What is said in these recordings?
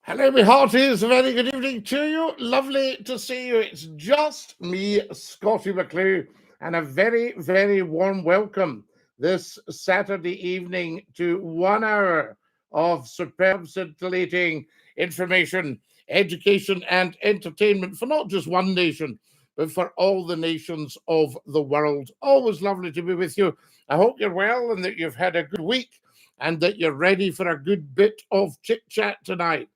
Hello, my hearties. A very good evening to you. Lovely to see you. It's just me, Scottie McClue, and a very, very warm welcome this Saturday evening to 1 hour of superb, scintillating information, education, and entertainment for not just one nation, but for all the nations of the world. Always lovely to be with you. I hope you're well and that you've had a good week and that you're ready for a good bit of chit chat tonight.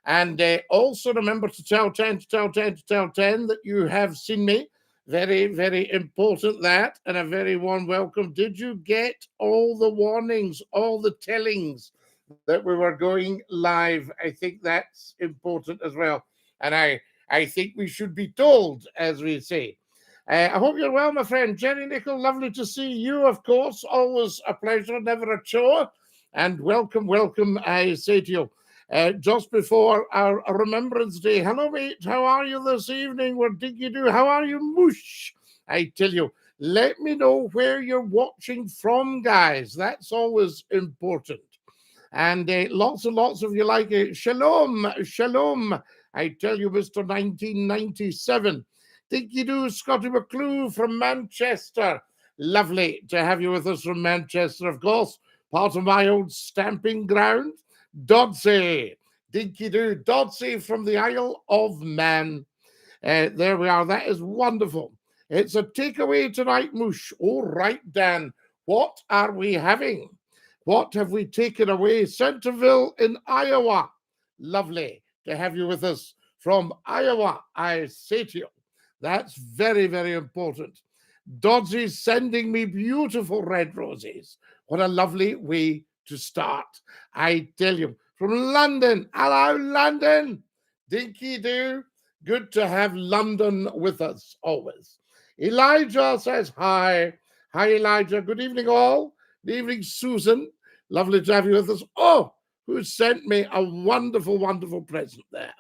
And also remember to tell 10 to tell 10 to tell 10 that you have seen me. Very, very important that. And a very warm welcome. Did you get all the warnings, all the tellings that we were going live? I think that's important as well. And I think we should be told, as we say. I hope you're well, my friend. Jenny Nichol, lovely to see you, of course. Always a pleasure, never a chore. And welcome, welcome, I say to you. Just before our Remembrance Day. Hello, mate. How are you this evening? We're Dinky-Doo. How are you, Moosh? I tell you, let me know where you're watching from, guys. That's always important. And lots and lots of you like it. Shalom, shalom. I tell you, Mr. 1997. Dinky-Doo, Scottie McClue from Manchester. Lovely to have you with us from Manchester, of course. Part of my old stamping ground. Dodsey, Dinky-Doo, Dodsey from the Isle of Man. There we are. That is wonderful. It's a takeaway tonight, Moosh. All right, Dan. What are we having? What have we taken away? Centerville in Iowa. Lovely to have you with us from Iowa, I say to you. That's very, very important. Dodsey's sending me beautiful red roses. What a lovely way to start. I tell you, from London. Hello, London. Dinky-Doo. Good to have London with us always. Elijah says hi. Hi, Elijah. Good evening, all. Good evening, Susan. Lovely to have you with us. Oh, who sent me a wonderful, wonderful present there.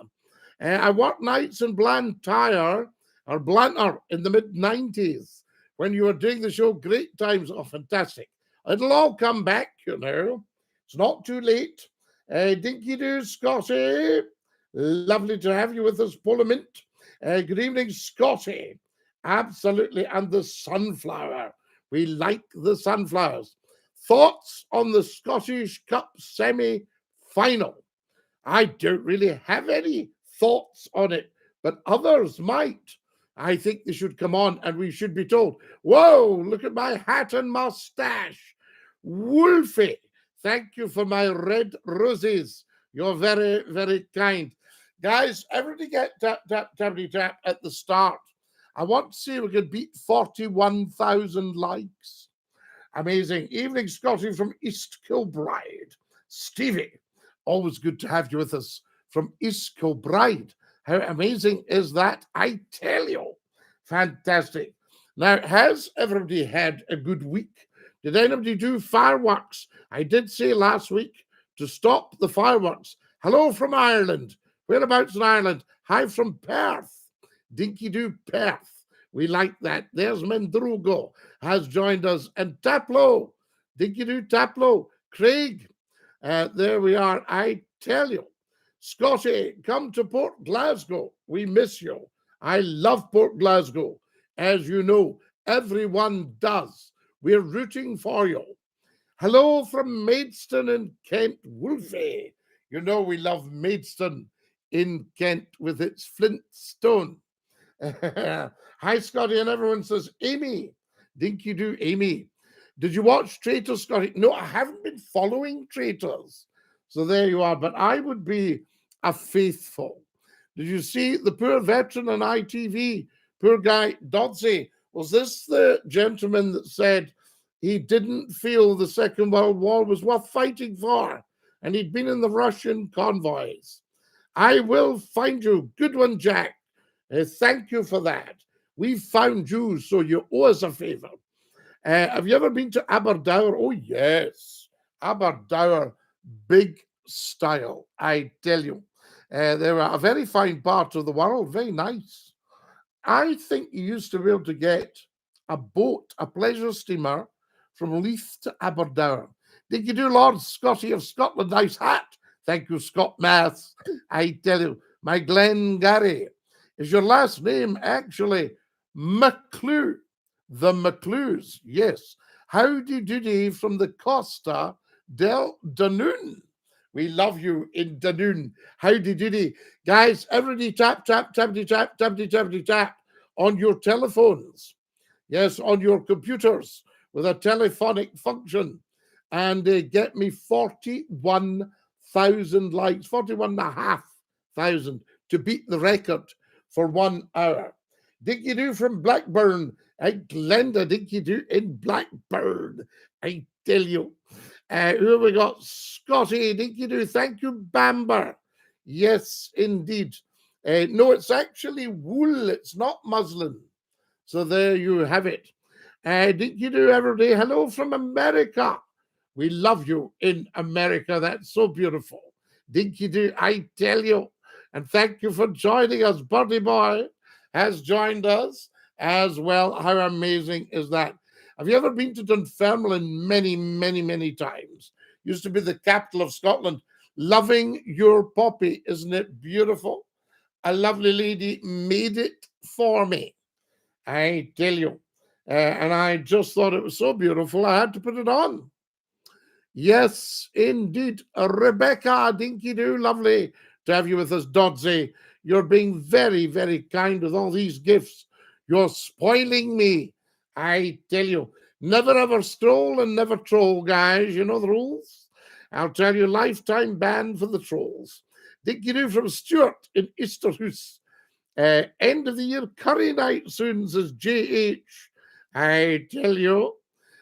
I worked nights in Blantyre or Blantyre in the mid-90s when you were doing the show. Great times. Oh, fantastic. It'll all come back, you know. It's not too late. Dinky-Doo, Scottie. Lovely to have you with us, Parliament. Good evening, Scottie. Absolutely. And the sunflower. We like the sunflowers. Thoughts on the Scottish Cup semi-final? I don't really have any thoughts on it, but others might. I think they should come on and we should be told, whoa, look at my hat and mustache. Wolfie, thank you for my red roses. You're very, very kind. Guys, everybody get tap, tap, tappity tap at the start. I want to see if we can beat 41,000 likes. Amazing. Evening, Scottie from East Kilbride. Stevie, always good to have you with us from East Kilbride. How amazing is that? I tell you. Fantastic. Now, has everybody had a good week? Did anybody do fireworks? I did say last week to stop the fireworks. Hello from Ireland. Whereabouts in Ireland? Hi from Perth. Dinky-Doo, Perth. We like that. There's Mendrugo has joined us. And Taplow. Dinky-Doo, Taplow. Craig. There we are. I tell you. Scottie, come to Port Glasgow. We miss you. I love Port Glasgow. As you know, everyone does. We're rooting for you. Hello from Maidstone in Kent. Wolfie. You know we love Maidstone in Kent with its Flintstone. Hi, Scottie, and everyone says, Amy. Dinky-Doo, Amy. Did you watch Traitors, Scottie? No, I haven't been following Traitors. So there you are. But I would be a faithful. Did you see the poor veteran on ITV? Poor guy, Dodsey. Was this the gentleman that said he didn't feel the Second World War was worth fighting for? And he'd been in the Russian convoys. I will find you. Good one, Jack. Thank you for that. We've found you, so you owe us a favor. Have you ever been to Aberdour? Oh, yes. Aberdour, big style, I tell you. They're a very fine part of the world, very nice. I think you used to be able to get a boat, a pleasure steamer from Leith to Aberdour. Dinky-Doo, Lord Scottie of Scotland, nice hat. Thank you, Scott Mass. I tell you, my Glenn Gary. Is your last name actually McClue? The McClues, yes. Howdy doody from the Costa del Dunoon. We love you in Dunoon. Howdy doody. Guys, everybody tap, tap, tappity, tap, tappity, tappity, tap on your telephones. Yes, on your computers with a telephonic function. And get me 41,000 likes, 41,500 to beat the record for 1 hour. Dinky-Doo from Blackburn. Glenda Dinky-Doo in Blackburn. I tell you. Who have we got? Scottie Dinky-Doo. Thank you, Bamber. Yes, indeed. No, it's actually wool. It's not muslin. So there you have it. Dinky-Doo every day. Hello from America. We love you in America. That's so beautiful. Dinky-Doo, I tell you. And thank you for joining us. Birdie Boy has joined us as well. How amazing is that? Have you ever been to Dunfermline? Many, many, many times. Used to be the capital of Scotland. Loving your poppy. Isn't it beautiful? A lovely lady made it for me. I tell you. And I just thought it was so beautiful, I had to put it on. Yes, indeed. Rebecca Dinky-Doo, lovely to have you with us. Dodsey, you're being very, very kind with all these gifts. You're spoiling me. I tell you, never ever stroll and never troll, guys. You know the rules? I'll tell you, lifetime ban for the trolls. Dinky-Doo from Stuart in Easterhouse. End of the year curry night soon, says JH. I tell you.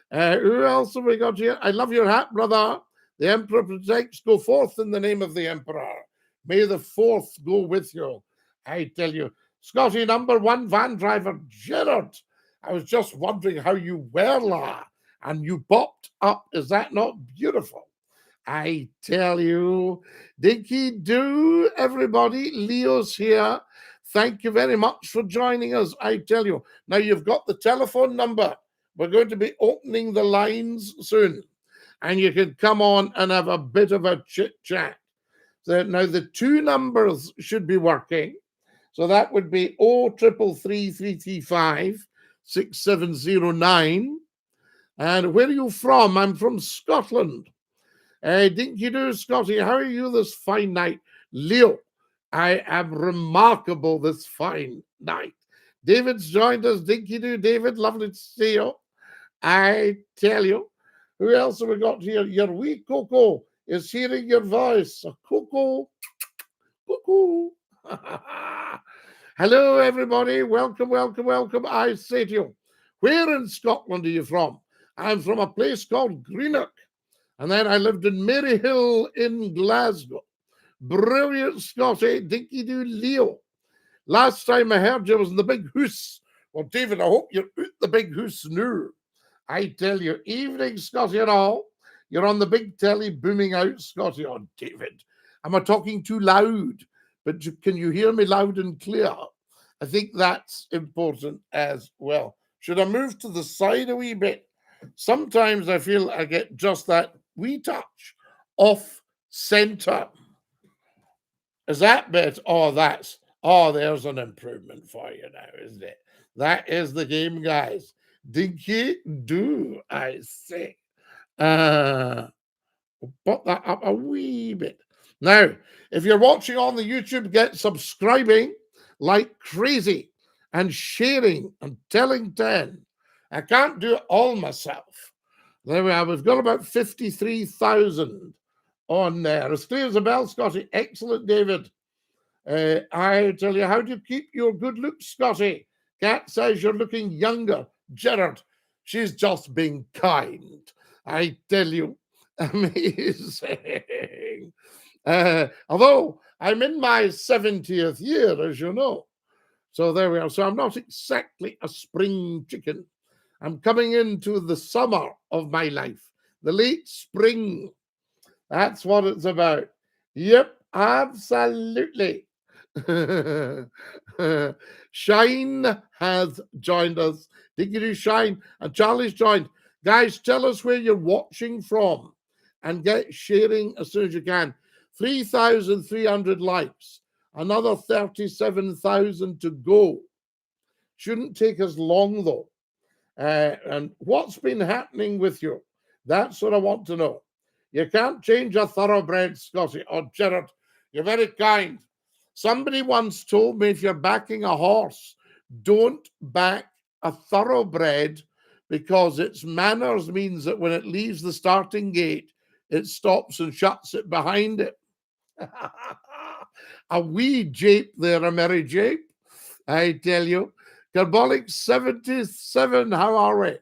Who else have we got here? I love your hat, brother. The Emperor protects. Go forth in the name of the Emperor. May the fourth go with you. I tell you. Scottie #1 van driver, Gerard. I was just wondering how you were, la. And you popped up. Is that not beautiful? I tell you. Dinky-Doo, everybody. Leo's here. Thank you very much for joining us. I tell you. Now you've got the telephone number. We're going to be opening the lines soon. And you can come on and have a bit of a chit-chat. So now the two numbers should be working. So that would be 0333356709. And where are you from? I'm from Scotland. Dinky-Doo, Scottie, how are you this fine night? Leo, I am remarkable this fine night. David's joined us. Dinky-Doo, David, lovely to see you. I tell you. Who else have we got here? Your wee Coco is hearing your voice. Coco. Coco. Hello, everybody. Welcome, welcome, welcome. I say to you, where in Scotland are you from? I'm from a place called Greenock. And then I lived in Maryhill in Glasgow. Brilliant, Scottie. Dinky-Doo, Leo. Last time I heard you was in the Big Hoose. Well, David, I hope you're out the Big Hoose now. I tell you, evening, Scottie and all. You're on the big telly booming out, Scottie. Oh, David, am I talking too loud? But can you hear me loud and clear? I think that's important as well. Should I move to the side a wee bit? Sometimes I feel I get just that wee touch off center. Is that better? There's an improvement for you now, isn't it? That is the game, guys. Dinky-Doo, I say. Put that up a wee bit. Now, if you're watching on the YouTube, get subscribing like crazy and sharing and telling 10. I can't do it all myself. There we are. We've got about 53,000 on there. As clear as a bell, Scottie. Excellent, David. I tell you, how do you keep your good looks, Scottie? Kat says you're looking younger. Gerard, she's just being kind. I tell you, amazing. Although I'm in my 70th year, as you know. So there we are. So I'm not exactly a spring chicken. I'm coming into the summer of my life, the late spring. That's what it's about. Yep, absolutely. Shine has joined us. Dinky-Doo Shine and Charlie's joined. Guys, tell us where you're watching from and get sharing as soon as you can. 3,300 likes. Another 37,000 to go. Shouldn't take us long, though. And what's been happening with you? That's what I want to know. You can't change a thoroughbred, Scottie. Oh, Gerard, you're very kind. Somebody once told me if you're backing a horse, don't back a thoroughbred, because its manners means that when it leaves the starting gate, it stops and shuts it behind it. A wee jape there, a merry jape, I tell you. Carbolic 77, how are we?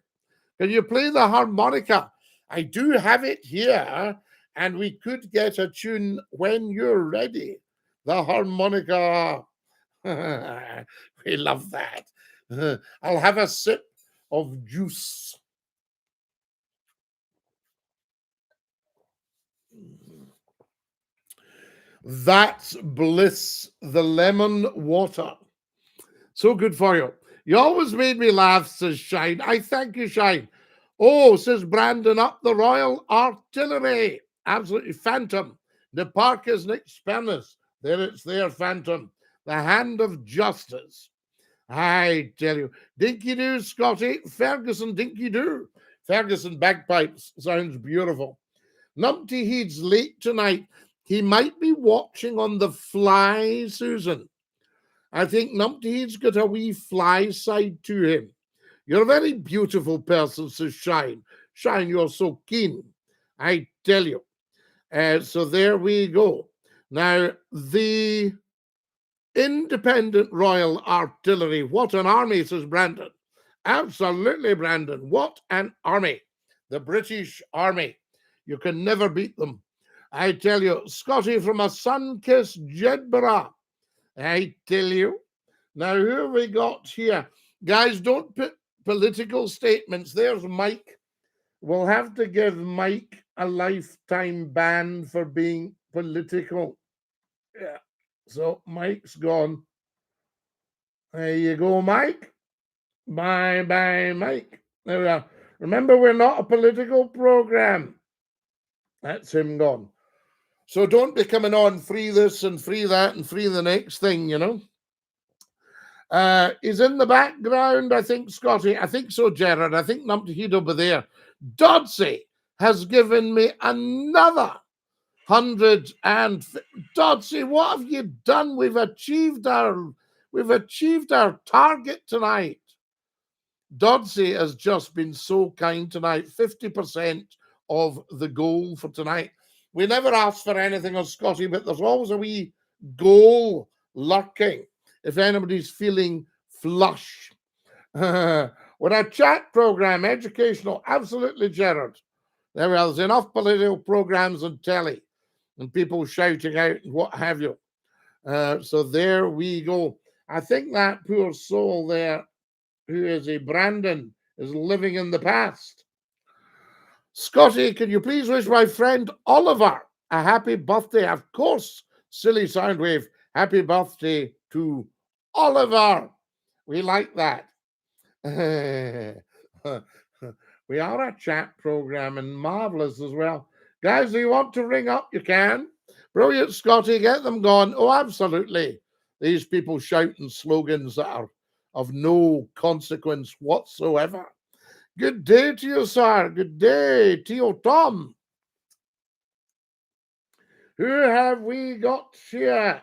Can you play the harmonica? I do have it here, and we could get a tune when you're ready. The harmonica. We love that. I'll have a sip of juice. That's bliss, the lemon water. So good for you. You always made me laugh, says Shine. I thank you, Shine. Oh, says Brandon, up the Royal Artillery. Absolutely phantom. The park is next Spanish. There it's there, phantom. The hand of justice. I tell you. Dinky-Doo, Scottie. Ferguson, Dinky-Doo. Ferguson bagpipes. Sounds beautiful. Numpty Heed's late tonight. He might be watching on the fly, Susan. I think Numpty's got a wee fly side to him. You're a very beautiful person, says Shine. Shine, you're so keen. I tell you. So there we go. Now, the Independent Royal Artillery. What an army, says Brandon. Absolutely, Brandon. What an army. The British Army. You can never beat them. I tell you, Scottie from a sun-kissed Jedburgh. I tell you. Now, who have we got here? Guys, don't put political statements. There's Mike. We'll have to give Mike a lifetime ban for being political. Yeah. So Mike's gone. There you go, Mike. Bye-bye, Mike. There we are. Remember, we're not a political program. That's him gone. So don't be coming on free this and free that and free the next thing, you know. He's in the background, I think, Scottie. I think so, Gerard. I think Numpty Heed over there. Dodsey has given me another 100 and Dodsey, what have you done? We've achieved our target tonight. Dodsey has just been so kind tonight. 50% of the goal for tonight. We never ask for anything of Scottie, but there's always a wee goal lurking if anybody's feeling flush. We're a chat program, educational, absolutely, Gerard. There we are. There's enough political programs on telly and people shouting out and what have you. So there we go. I think that poor soul there, who is a Brandon, is living in the past. Scottie, can you please wish my friend Oliver a happy birthday? Of course, silly Soundwave. Happy birthday to Oliver. We like that. We are a chat program and marvelous as well. Guys, do you want to ring up? You can. Brilliant, Scottie. Get them gone. Oh, absolutely. These people shouting slogans that are of no consequence whatsoever. Good day to you, sir. Good day, Tio Tom. Who have we got here?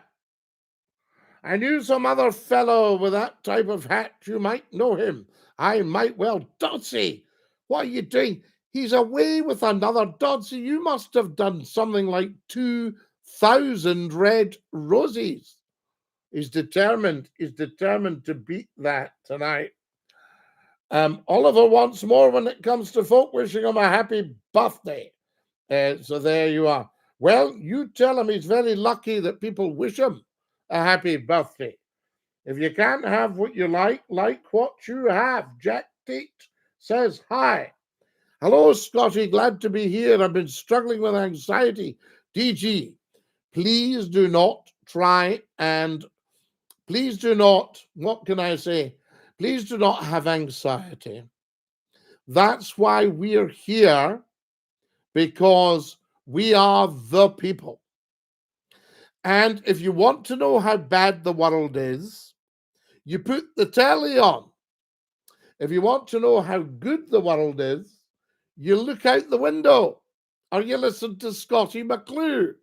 I knew some other fellow with that type of hat. You might know him. I might well. Dodsey, what are you doing? He's away with another. Dodsey, you must have done something like 2,000 red roses. He's determined to beat that tonight. Oliver wants more when it comes to folk, wishing him a happy birthday. So there you are. Well, you tell him he's very lucky that people wish him a happy birthday. If you can't have what you like what you have. Jack Tate says hi. Hello, Scottie. Glad to be here. I've been struggling with anxiety. DG, please do not try and please do not, what can I say? Please do not have anxiety. That's why we're here, because we are the people. And if you want to know how bad the world is, you put the telly on. If you want to know how good the world is, you look out the window or you listen to Scottie McClue.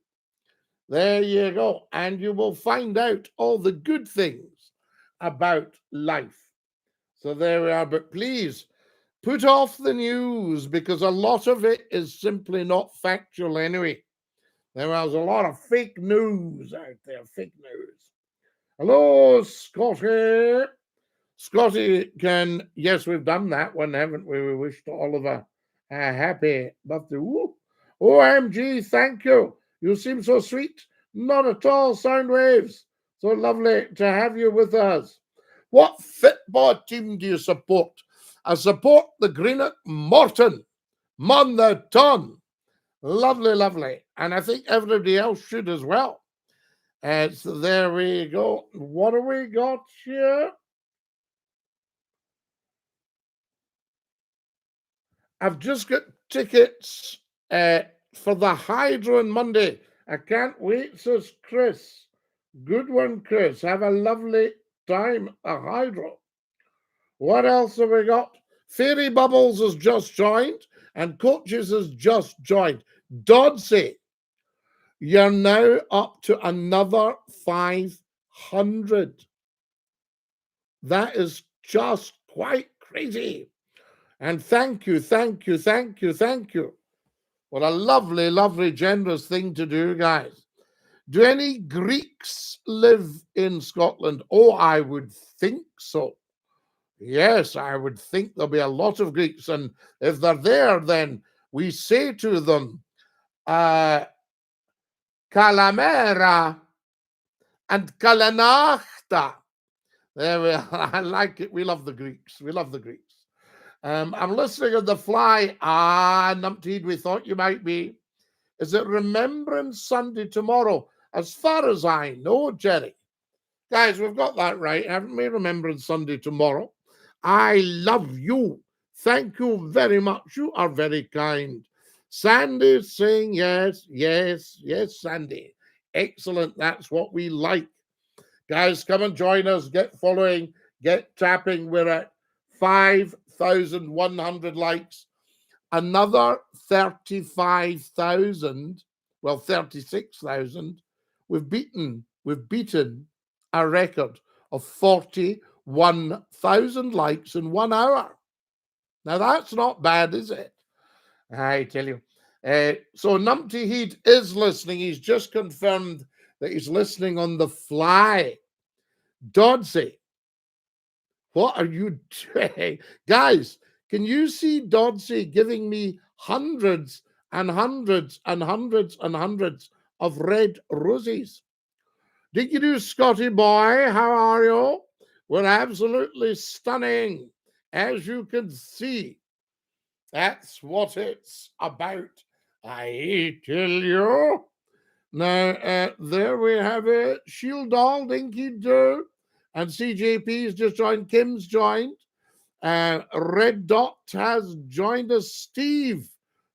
There you go. And you will find out all the good things about life. So there we are. But please put off the news because a lot of it is simply not factual anyway. There was a lot of fake news out there, fake news. Hello, Scottie. Scottie yes, we've done that one, haven't we? We wish to Oliver a happy birthday. Woo. OMG, thank you. You seem so sweet. Not at all, sound waves. So lovely to have you with us. What football team do you support? I support the Greenock Morton. Mon the ton. Lovely, lovely. And I think everybody else should as well. So there we go. What do we got here? I've just got tickets for the Hydro on Monday. I can't wait, says Chris. Good one, Chris. Have a lovely time at the Hydro. What else have we got? Fairy Bubbles has just joined and Coaches has just joined. Dodsey, you're now up to another 500. That is just quite crazy. And thank you, thank you, thank you, thank you. What a lovely, lovely, generous thing to do, guys. Do any Greeks live in Scotland? Oh, I would think so. Yes, I would think there'll be a lot of Greeks. And if they're there, then we say to them, Kalamera and Kalanachta. There we are. I like it. We love the Greeks. We love the Greeks. I'm listening on the fly. Numpty, we thought you might be. Is it Remembrance Sunday tomorrow? As far as I know, Jerry. Guys, we've got that right, haven't we? Remembrance Sunday tomorrow. I love you. Thank you very much. You are very kind. Sandy saying yes, yes, yes, Sandy. Excellent. That's what we like. Guys, come and join us. Get following. Get tapping. We're at 5,100 likes. Another 35,000, well, 36,000. We've beaten a record of 41,000 likes in 1 hour. Now, that's not bad, is it? I tell you. So Numpty Heed is listening. He's just confirmed that he's listening on the fly. Dodsey, what are you doing? Guys, can you see Dodsey giving me hundreds and hundreds and hundreds and hundreds of red roses? Dinky-Doo, Scottie boy, how are you? We're absolutely stunning, as you can see. That's what it's about, I tell you. Now, there we have it. Shield Doll, Dinky-Doo, and CJP's just joined. Kim's joined. Red Dot has joined us. Steve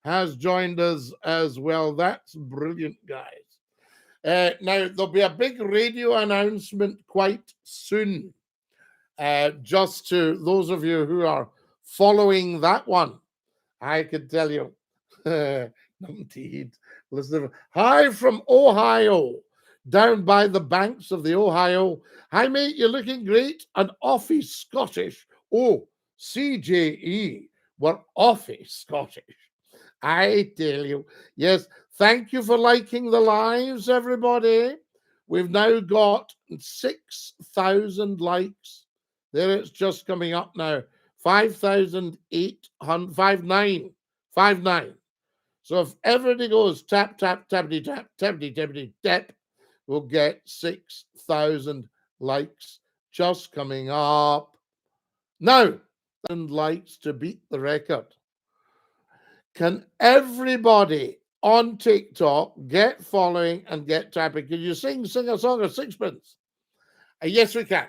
has joined us as well. That's brilliant, guys. Now, there'll be a big radio announcement quite soon. Just to those of you who are following that one, I can tell you. Indeed. Listen, hi from Ohio, down by the banks of the Ohio. Hi, mate, you're looking great and awfully Scottish. Oh, CJE, we're awfully Scottish. I tell you. Yes, thank you for liking the lives, everybody. We've now got 6,000 likes. There it's just coming up now. 5,800, 59. So if everybody goes tap, tap, tappity, tap, tappity, tappity, tap, we'll get 6,000 likes just coming up. Now, 1,000 likes to beat the record. Can everybody on TikTok get following and get tapping? Can you sing a song of sixpence? Yes, we can.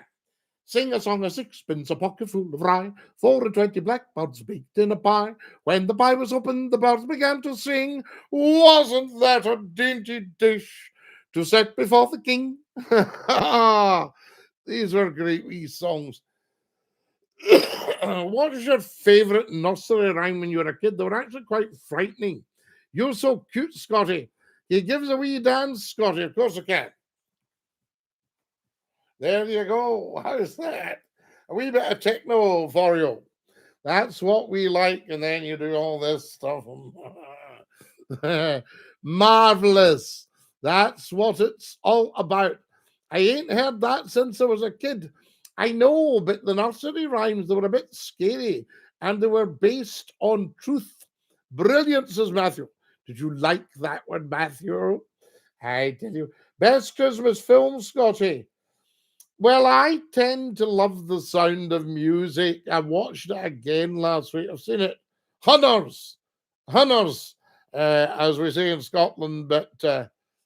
Sing a song of sixpence, a pocket full of rye, 4 and 20 blackbirds baked in a pie. When the pie was opened, the birds began to sing. Wasn't that a dainty dish to set before the king. These were great wee songs. What is your favourite nursery rhyme when you were a kid? They were actually quite frightening. You're so cute, Scottie. He gives a wee dance, Scottie. Of course I can. There you go. How's that? A wee bit of techno for you. That's what we like. And then you do all this stuff. Marvelous. That's what it's all about. I ain't heard that since I was a kid. I know, but the nursery rhymes, they were a bit scary and they were based on truth. Brilliant, says Matthew. Did you like that one, Matthew? I tell you. Best Christmas film, Scottie? Well, I tend to love the sound of music. I watched it again last week. I've seen it hunters, as we say in Scotland, but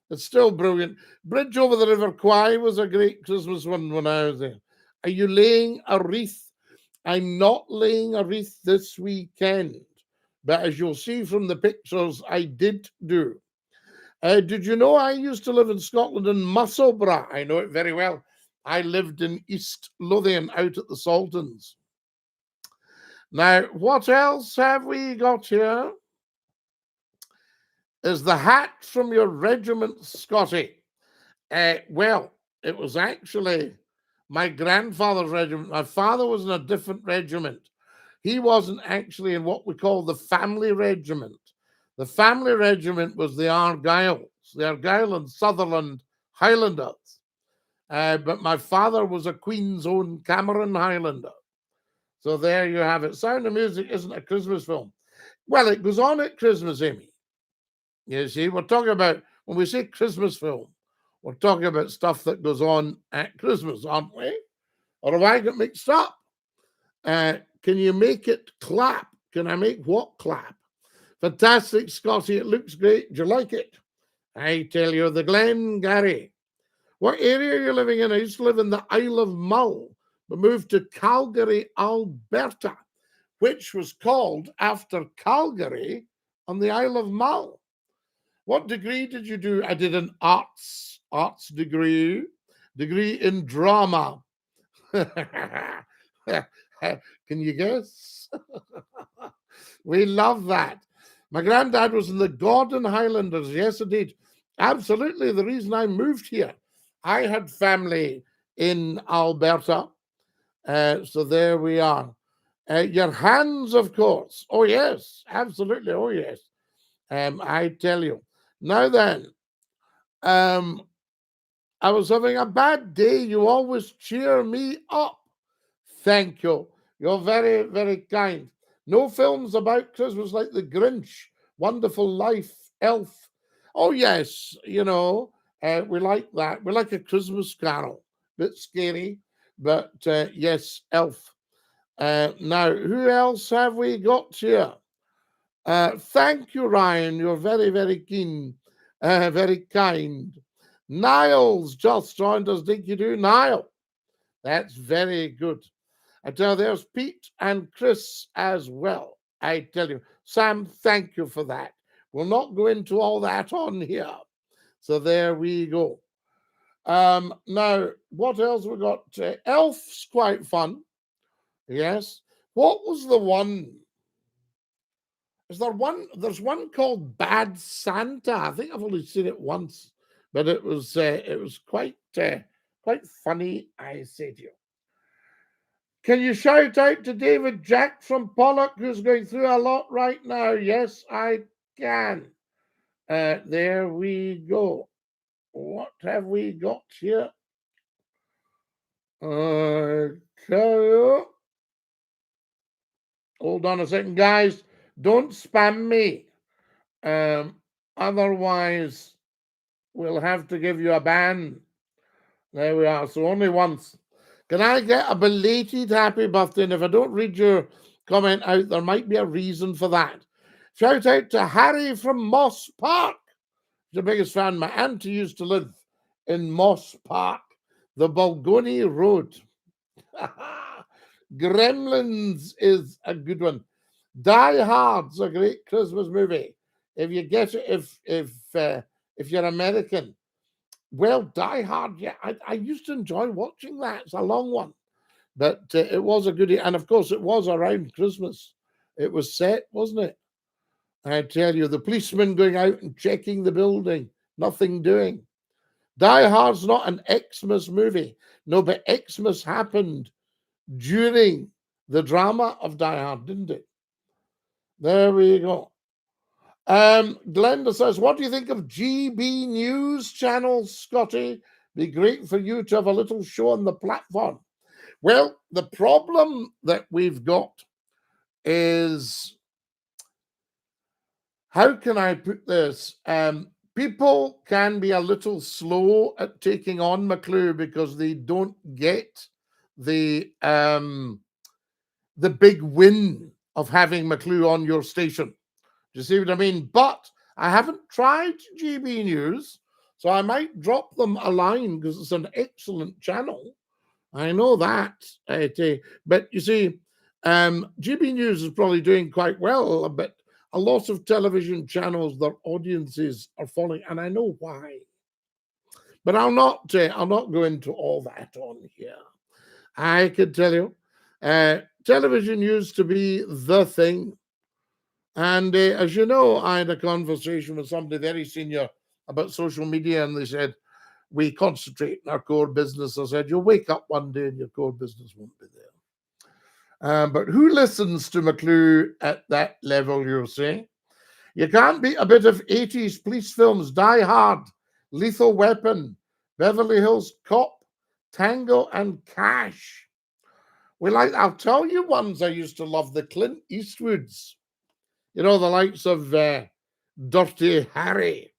it's still brilliant. Bridge over the River Kwai was a great Christmas one when I was there. Are you laying a wreath? I'm not laying a wreath this weekend, but as you'll see from the pictures, I did do. Did you know I used to live in Scotland in Musselburgh? I know it very well. I lived in East Lothian out at the Saltons. Now, what else have we got here? Is the hat from your regiment, Scottie? Well, it was actually my grandfather's regiment. My father was in a different regiment. He wasn't actually in what we call the family regiment. The family regiment was the Argylls, the Argyll and Sutherland Highlanders. But my father was a Queen's Own Cameron Highlander. So there you have it. Sound of Music isn't a Christmas film. Well, it goes on at Christmas, Amy. You see, we're talking about, when we say Christmas film, we're talking about stuff that goes on at Christmas, aren't we? Or have I got mixed up? Can you make it clap? Can I make what clap? Fantastic, Scottie. It looks great. Do you like it? I tell you, the Glengarry. What area are you living in? I used to live in the Isle of Mull, but moved to Calgary, Alberta, which was called after Calgary on the Isle of Mull. What degree did you do? I did an arts degree in drama. Can you guess? We love that. My granddad was in the Gordon Highlanders. Yes, indeed. Absolutely. The reason I moved here, I had family in Alberta. So there we are. Your hands, of course. Oh, yes. Absolutely. Oh, yes. I tell you. Now then, I was having a bad day. You always cheer me up. Thank you. You're very, very kind. No films about Christmas like The Grinch, Wonderful Life, Elf. Oh, yes, you know, we like that. We like A Christmas Carol. Bit scary, but yes, Elf. Now, who else have we got here? Thank you, Ryan. You're very, very keen, very kind. Niles just joined us. Dinky-Doo. Niall. That's very good. I tell you, there's Pete and Chris as well. I tell you, Sam, thank you for that. We'll not go into all that on here. So there we go. Now, what else we got? Elf's quite fun. Yes. What was the one? Is there one? There's one called Bad Santa. I think I've only seen it once, but it was quite funny. I say to you. Can you shout out to David Jack from Pollock, who's going through a lot right now? Yes, I can. There we go. What have we got here? Hold on a second, guys. Don't spam me. Otherwise, we'll have to give you a ban. There we are. So only once. Can I get a belated happy birthday? And if I don't read your comment out, there might be a reason for that. Shout out to Harry from Moss Park. He's the biggest fan. My auntie used to live in Moss Park, the Balgony Road. Gremlins is a good one. Die Hard's a great Christmas movie. If you get it, if you're American, Well, Die Hard, yeah, I used to enjoy watching that. It's a long one, but it was a goodie. And of course, it was around Christmas. It was set, wasn't it? I tell you, the policeman going out and checking the building, nothing doing. Die Hard's not an Xmas movie. No, but Xmas happened during the drama of Die Hard, didn't it? There we go. Glenda says, what do you think of GB News channel, Scottie? Be great for you to have a little show on the platform. Well, the problem that we've got is, how can I put this? People can be a little slow at taking on McClue because they don't get the big win of having McClue on your station. Do you see what I mean? But I haven't tried GB News, so I might drop them a line because it's an excellent channel. I know that. But you see, GB News is probably doing quite well, but a lot of television channels, their audiences are falling, and I know why. But I'll not go into all that on here. I can tell you, television used to be the thing. And as you know, I had a conversation with somebody very senior about social media, and they said, we concentrate in our core business. I said, you'll wake up one day and your core business won't be there. But who listens to McClue at that level, you'll say? You can't beat a bit of 80s police films, Die Hard, Lethal Weapon, Beverly Hills Cop, Tango and Cash. I'll tell you ones I used to love, the Clint Eastwoods. You know, the likes of Dirty Harry.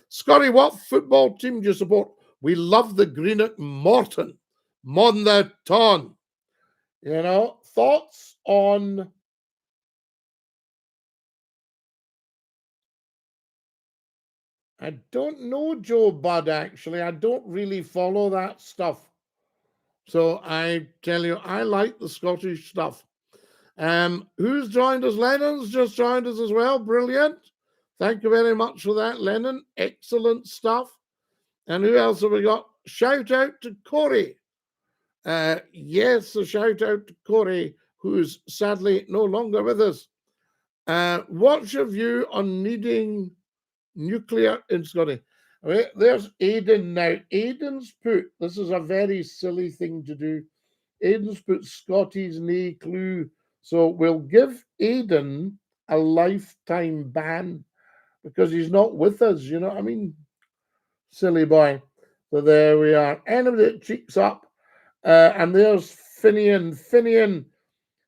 Scottie, what football team do you support? We love the Greenock Morton. Mon the Ton. You know, thoughts on I don't know Joe Budd, actually. I don't really follow that stuff. So I tell you, I like the Scottish stuff. Who's joined us? Lennon's just joined us as well. Brilliant. Thank you very much for that, Lennon. Excellent stuff. And who else have we got? Shout out to Corey. Yes, a shout out to Corey, who's sadly no longer with us. What's your view on needing nuclear in Scotland? There's Aidan now. Aidan's put, this is a very silly thing to do. Aidan's put Scottie's knee clue. So we'll give Aidan a lifetime ban because he's not with us, you know what I mean? Silly boy. So there we are. Anybody that cheeks up. And there's Finian. Finian,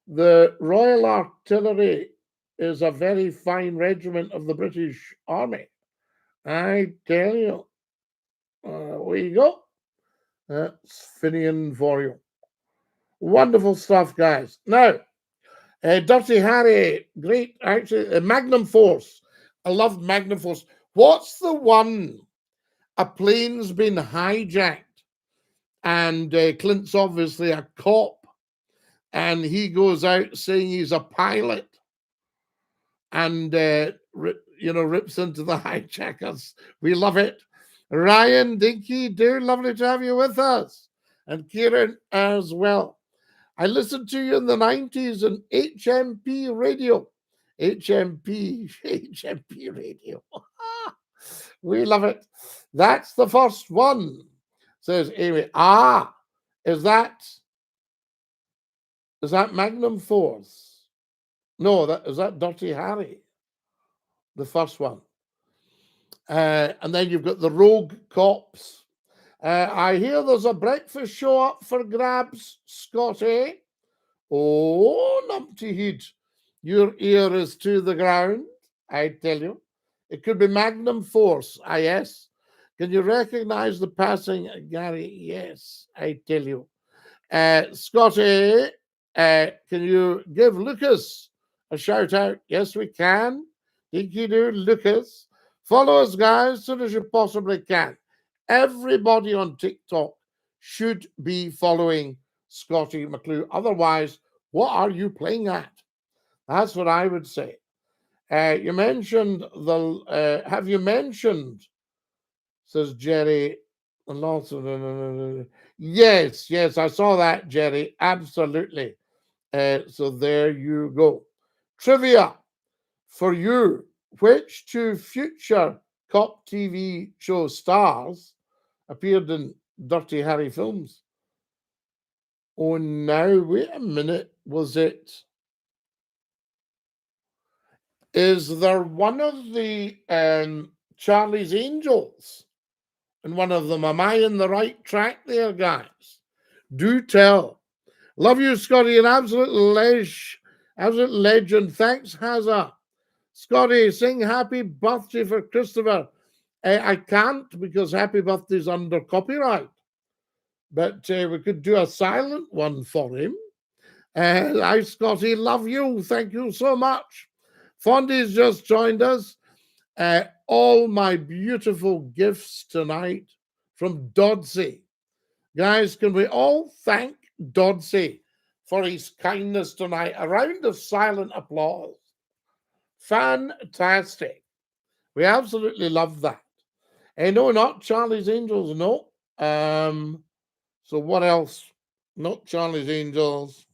the Royal Artillery is a very fine regiment of the British Army. I tell you. We go. That's Finian for you. Wonderful stuff, guys. Now, Dirty Harry, great, actually. Magnum Force. I love Magnum Force. What's the one? A plane's been hijacked, and Clint's obviously a cop, and he goes out saying he's a pilot, and rips into the hijackers. We love it. Ryan, Dinky-Doo, lovely to have you with us, and Kieran as well. I listened to you in the 90s on HMP radio. HMP radio. We love it. That's the first one. Says Amy. Is that Magnum Force? No, is that Dirty Harry? The first one. And then you've got the Rogue Cops. I hear there's a breakfast show up for grabs, Scottie. Oh, numpty head. Your ear is to the ground, I tell you. It could be Magnum Force, yes. Can you recognize the passing, Gary? Yes, I tell you. Scottie, can you give Lucas a shout out? Yes, we can. Dinky-Doo, Lucas. Follow us, guys, as soon as you possibly can. Everybody on TikTok should be following Scottie McClue. Otherwise, what are you playing at? That's what I would say. You mentioned have you mentioned, says Jerry. Lots of yes, yes, I saw that, Jerry. Absolutely. So there you go. Trivia for you. Which two future cop TV show stars appeared in Dirty Harry films? Oh, now, wait a minute. Was it? Is there one of the Charlie's Angels in one of them? Am I in the right track there, guys? Do tell. Love you, Scottie. An absolute legend. Thanks, Hazza. Scottie, sing happy birthday for Christopher. I can't because happy birthday is under copyright. But we could do a silent one for him. Hi, Scottie. Love you. Thank you so much. Fondy's just joined us. All my beautiful gifts tonight from Dodsey. Guys, can we all thank Dodsey for his kindness tonight? A round of silent applause. Fantastic. We absolutely love that. No, not Charlie's Angels, no. So what else? Not Charlie's Angels.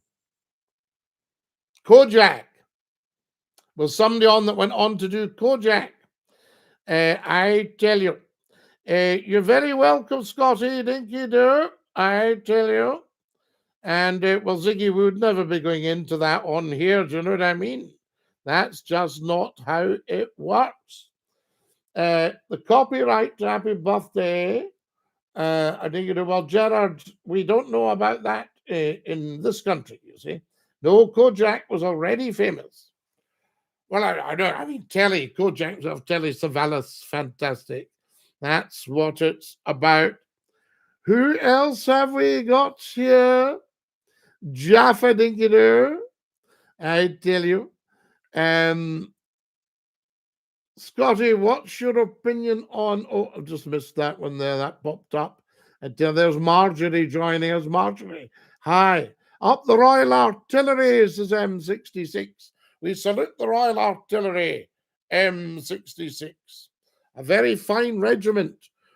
Kojak. Was somebody on that went on to do Kojak? I tell you. You're very welcome, Scottie. Dinky-Doo. I tell you. And, well, Ziggy would never be going into that on here. Do you know what I mean? That's just not how it works. The copyright to Happy Birthday. I think, well, Gerard, we don't know about that in this country, you see. No, Kojak was already famous. Well, I don't. I mean, telly, Kojak of Telly Savalas, fantastic. That's what it's about. Who else have we got here? Jaffa Dinky-Doo. I tell you. Scottie, what's your opinion on... Oh, I just missed that one there. That popped up. And there's Marjorie joining us. Marjorie, hi. Up the Royal Artillery, says M66. We salute the Royal Artillery, M66. A very fine regiment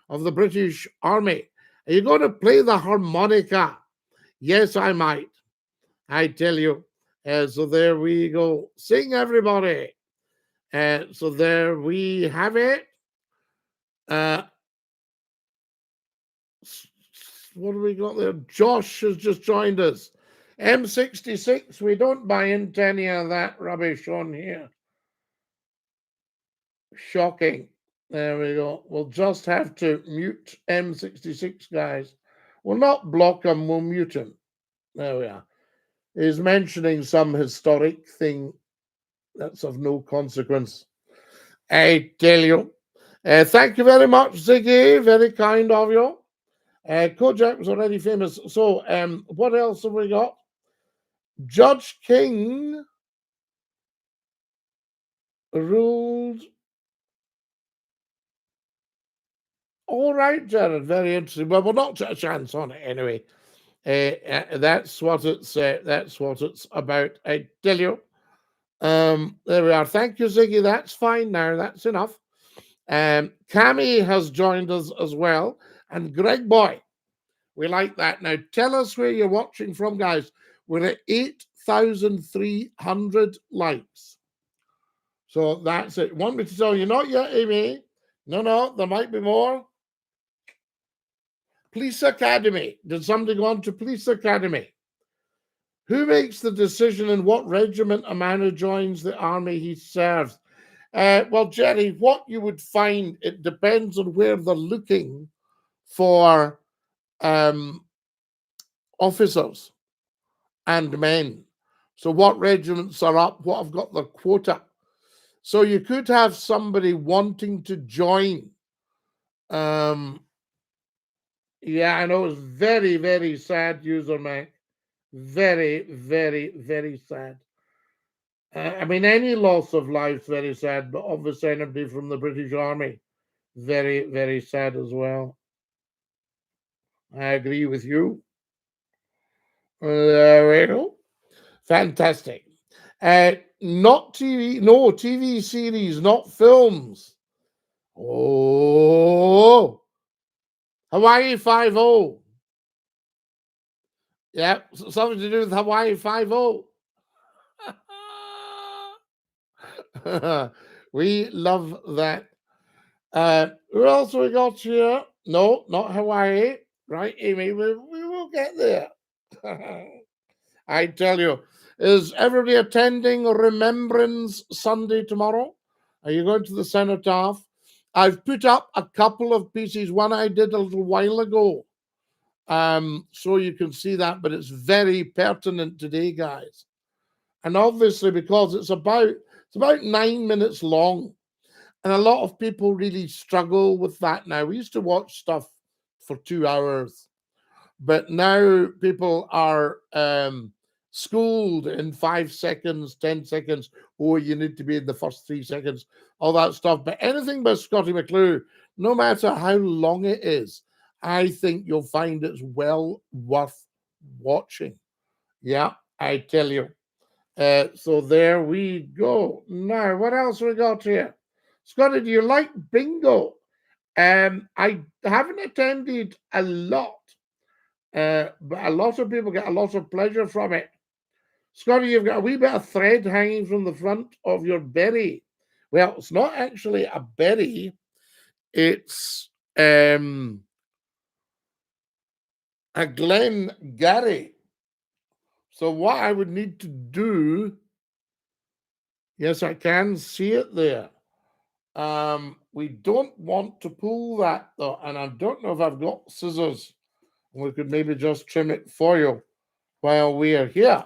of the British Army. Are you going to play the harmonica? Yes, I might. I tell you. So there we go. Sing, everybody. So there we have it. What do we got there? Josh has just joined us. M66, we don't buy into any of that rubbish on here. Shocking. There we go. We'll just have to mute M66, guys. We'll not block him, we'll mute him. There we are. He's mentioning some historic thing that's of no consequence. I tell you. Thank you very much, Ziggy. Very kind of you. Kojak was already famous. So, what else have we got? Judge King ruled. All right, Jared. Very interesting. Well, we'll not take a chance on it anyway. That's what it's about. I tell you. There we are. Thank you, Ziggy. That's fine now. That's enough. Cami has joined us as well. And Greg Boy. We like that. Now, tell us where you're watching from, guys. We're at 8,300 likes. So that's it. Want me to tell you? Not yet, Amy. No, there might be more. Police Academy. Did somebody go on to Police Academy? Who makes the decision in what regiment a man who joins the army he serves? Well, Jerry, what you would find, it depends on where they're looking for officers and men. So what regiments are up, what have got the quota. So you could have somebody wanting to join. Yeah, I know it's very, very sad, user Mac. Very, very, very sad. I mean, any loss of life, very sad, but obviously anybody from the British Army, very, very sad as well. I agree with you. There we go. Fantastic. Not TV, no, TV series, not films. Oh, Hawaii 5-0. Yeah, something to do with Hawaii 5-0. We love that. Who else we got here? No, not Hawaii. Right, Amy, we will get there. I tell you, is everybody attending Remembrance Sunday tomorrow? Are you going to the cenotaph? I've put up a couple of pieces. One I did a little while ago, so you can see that, but it's very pertinent today, guys. And obviously, because it's about 9 minutes long, and a lot of people really struggle with that now. We used to watch stuff for 2 hours, but now people are schooled in 5 seconds, 10 seconds. Oh, you need to be in the first 3 seconds, all that stuff. But anything by Scottie McClue, no matter how long it is, I think you'll find it's well worth watching. Yeah, I tell you. So there we go. Now, what else we got here? Scottie, do you like bingo? I haven't attended a lot, but a lot of people get a lot of pleasure from it. Scottie, you've got a wee bit of thread hanging from the front of your berry. Well, it's not actually a berry. It's a Glengarry. So what I would need to do, yes, I can see it there. We don't want to pull that though, and I don't know if I've got scissors. We could maybe just trim it for you while we are here.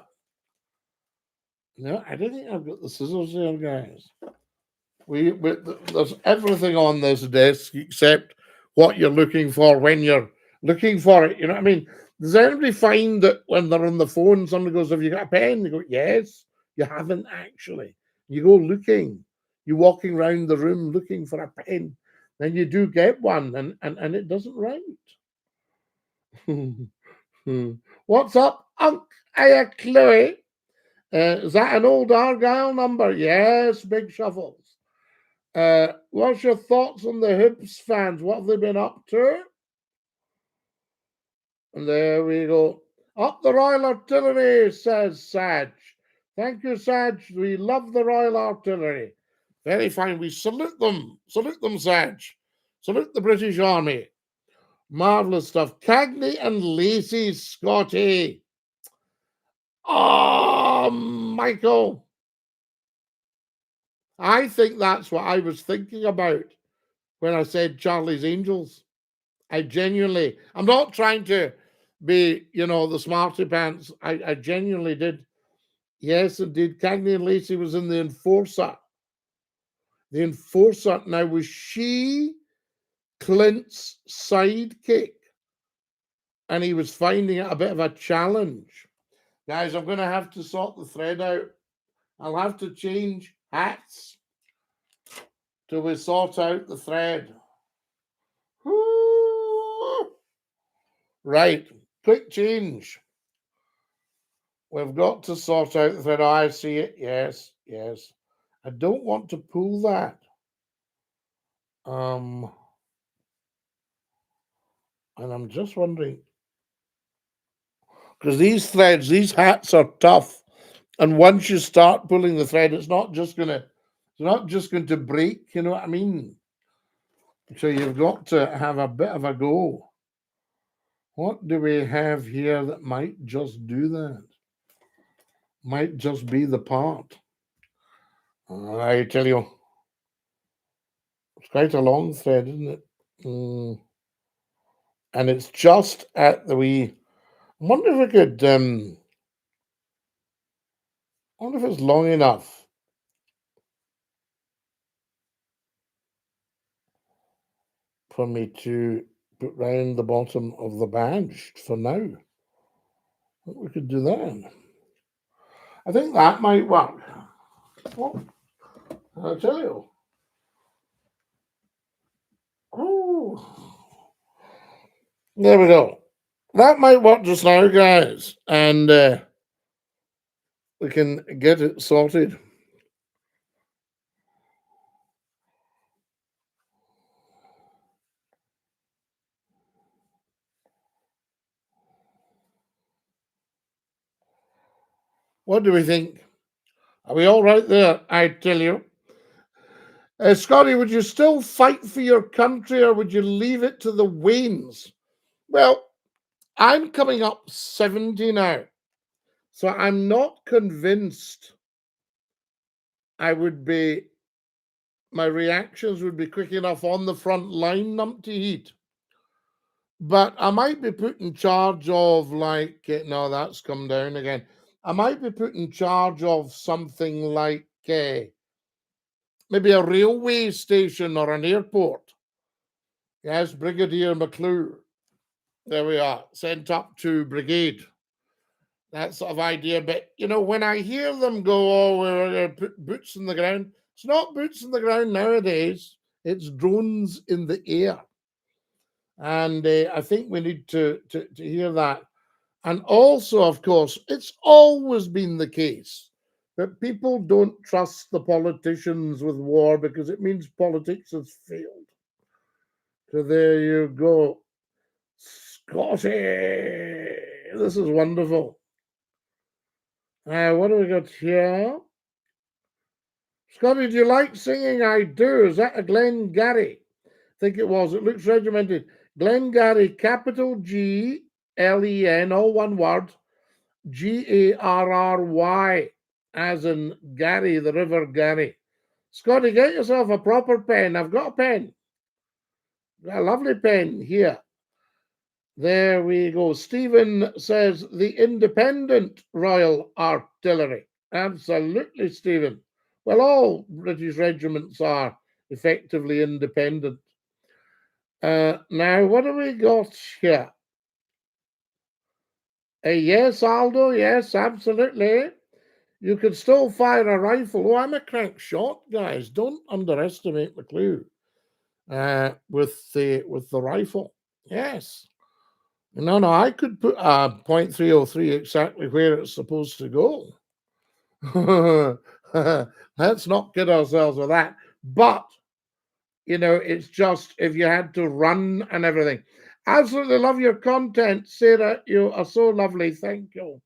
No, I don't think I've got the scissors there, guys. There's everything on this desk except what you're looking for when you're looking for it. You know what I mean? Does anybody find that when they're on the phone, somebody goes, "Have you got a pen?" They go, "Yes." You haven't actually. You go looking. You're walking around the room looking for a pen. Then you do get one, and it doesn't write. What's up, Unc? Hiya, Chloe. Is that an old Argyle number? Yes, Big Shuffles. What's your thoughts on the Hibs fans? What have they been up to? And there we go. Up the Royal Artillery, says Saj. Thank you, Saj. We love the Royal Artillery. Very fine. We salute them. Salute them, Saj. Salute the British Army. Marvellous stuff. Cagney and Lacey, Scottie. Oh, Michael. I think that's what I was thinking about when I said Charlie's Angels. I'm not trying to be, the smarty pants. I genuinely did. Yes, indeed. Cagney and Lacey was in the Enforcer. The Enforcer. Now, was she Clint's sidekick? And he was finding it a bit of a challenge. Guys, I'm going to have to sort the thread out. I'll have to change hats till we sort out the thread. Woo! Right, quick change. We've got to sort out the thread. Oh, I see it. Yes, yes. I don't want to pull that. And I'm just wondering, because these threads, these hats are tough, and once you start pulling the thread, it's not just going to break. You know what I mean? So you've got to have a bit of a go. What do we have here that might just do that? Might just be the part. I tell you, it's quite a long thread, isn't it? And it's just at the wee. I wonder if we could. I wonder if it's long enough for me to put round the bottom of the badge for now. We could do that. I think that might work. Oh, I'll tell you. Oh, there we go. That might work just now, guys, and we can get it sorted. What do we think? Are we all right there? I tell you. Scottie, would you still fight for your country or would you leave it to the wains? Well, I'm coming up 70 now, so I'm not convinced my reactions would be quick enough on the front line, numpty heat. But I might be put in charge of, no, that's come down again. I might be put in charge of something like maybe a railway station or an airport. Yes, Brigadier McClue. There we are, sent up to brigade. That sort of idea. But, when I hear them go, oh, we're going to put boots in the ground, it's not boots in the ground nowadays. It's drones in the air. And I think we need to hear that. And also, of course, it's always been the case that people don't trust the politicians with war because it means politics has failed. So there you go. Scottie, this is wonderful. What do we got here? Scottie, do you like singing? I do. Is that a Glengarry? I think it was. It looks regimented. Glengarry, capital Glen, all one word, Garry, as in Gary, the River Gary. Scottie, get yourself a proper pen. I've got a pen. A lovely pen here. There we go. Stephen says the Independent Royal Artillery. Absolutely, Stephen. Well, all British regiments are effectively independent. Now, what have we got here? Yes, Aldo, yes, absolutely. You can still fire a rifle. Oh, I'm a crank shot, guys. Don't underestimate McClue with the rifle. Yes. No, I could put a .303 exactly where it's supposed to go. Let's not kid ourselves with that. But, it's just if you had to run and everything. Absolutely love your content, Sarah. You are so lovely. Thank you.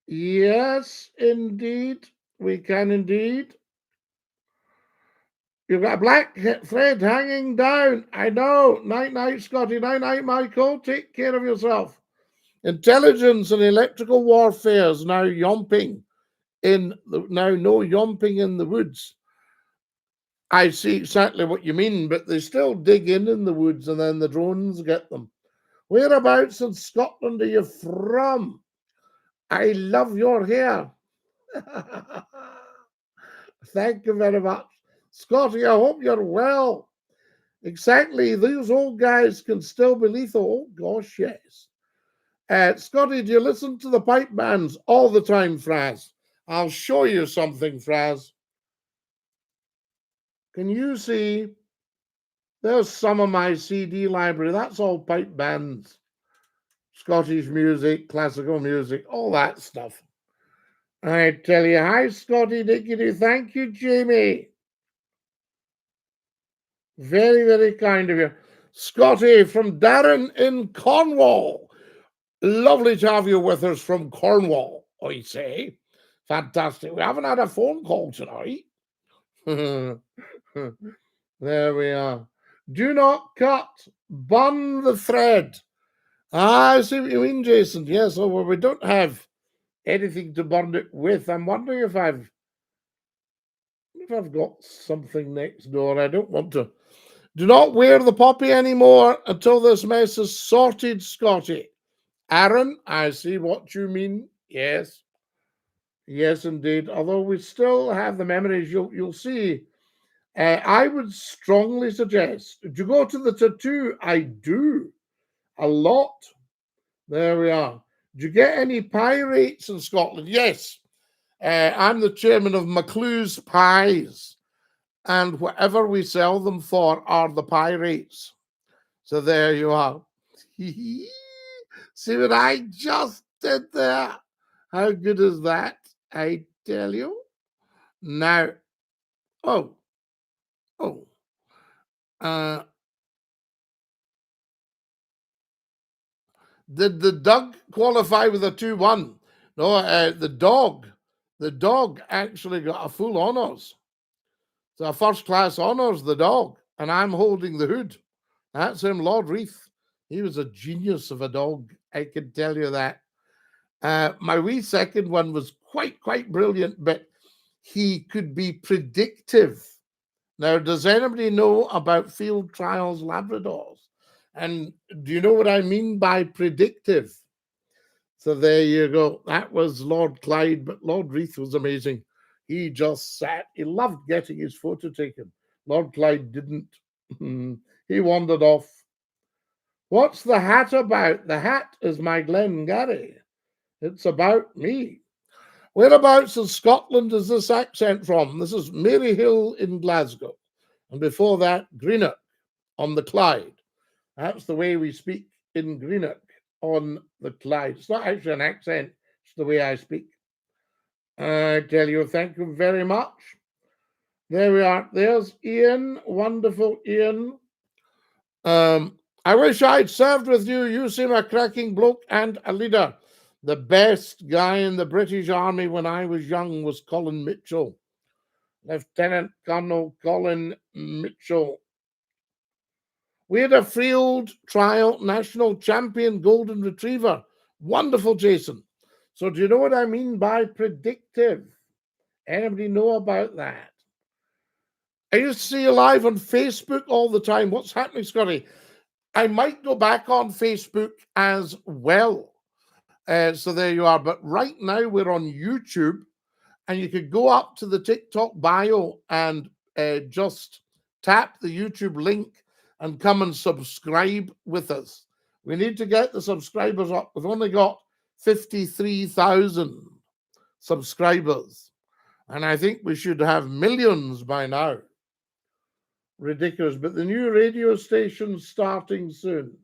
Yes, indeed. We can indeed. You've got a black thread hanging down. I know. Night, night, Scottie. Night, night, Michael. Take care of yourself. Intelligence and electrical warfare is now yomping no yomping in the woods. I see exactly what you mean, but they still dig in the woods and then the drones get them. Whereabouts in Scotland are you from? I love your hair. Thank you very much. Scottie, I hope you're well. Exactly. These old guys can still be lethal. Oh, gosh, yes. Scottie, do you listen to the pipe bands all the time, Fraz? I'll show you something, Fraz. Can you see? There's some of my CD library. That's all pipe bands. Scottish music, classical music, all that stuff. I tell you, hi, Scottie, DINKY-DOO. Thank you, Jamie. Very, very kind of you. Scottie from Darren in Cornwall. Lovely to have you with us from Cornwall, I say. Fantastic. We haven't had a phone call tonight. There we are. Do not cut. Bun the thread. I see what you mean, Jason. Yes, well, we don't have anything to burn it with. I'm wondering if I've got something next door. I don't want to. Do not wear the poppy anymore until this mess is sorted, Scottie. Aaron, I see what you mean. Yes. Yes, indeed. Although we still have the memories, you'll see. I would strongly suggest. Do you go to the tattoo? I do. A lot. There we are. Do you get any pie rates in Scotland? Yes. I'm the chairman of McClue's Pies, and whatever we sell them for are the pie rates. So there you are. See what I just did there? How good is that? I tell you. Now, oh, uh, Did the Doug qualify with a 2-1? No, the dog actually got a full honours. So a first class honours, the dog, and I'm holding the hood. That's him, Lord Reith. He was a genius of a dog, I can tell you that. My wee second one was quite brilliant, but he could be predictive. Now, does anybody know about field trials Labradors? And do you know what I mean by predictive? So there you go. That was Lord Clyde, but Lord Reith was amazing. He just sat. He loved getting his photo taken. Lord Clyde didn't. He wandered off. What's the hat about? The hat is my Glengarry. It's about me. Whereabouts in Scotland is this accent from? This is Maryhill in Glasgow. And before that, Greenock on the Clyde. That's the way we speak in Greenock on the Clyde. It's not actually an accent, it's the way I speak. I tell you, thank you very much. There we are. There's Ian. Wonderful, Ian. I wish I'd served with you. You seem a cracking bloke and a leader. The best guy in the British Army when I was young was Colin Mitchell. Lieutenant Colonel Colin Mitchell. We had a field trial national champion golden retriever. Wonderful, Jason. So do you know what I mean by predictive? Anybody know about that? I used to see you live on Facebook all the time. What's happening, Scottie? I might go back on Facebook as well. So there you are. But right now we're on YouTube, and you could go up to the TikTok bio and just tap the YouTube link and come and subscribe with us. We need to get the subscribers up. We've only got 53,000 subscribers, and I think we should have millions by now. Ridiculous, but the new radio station's starting soon.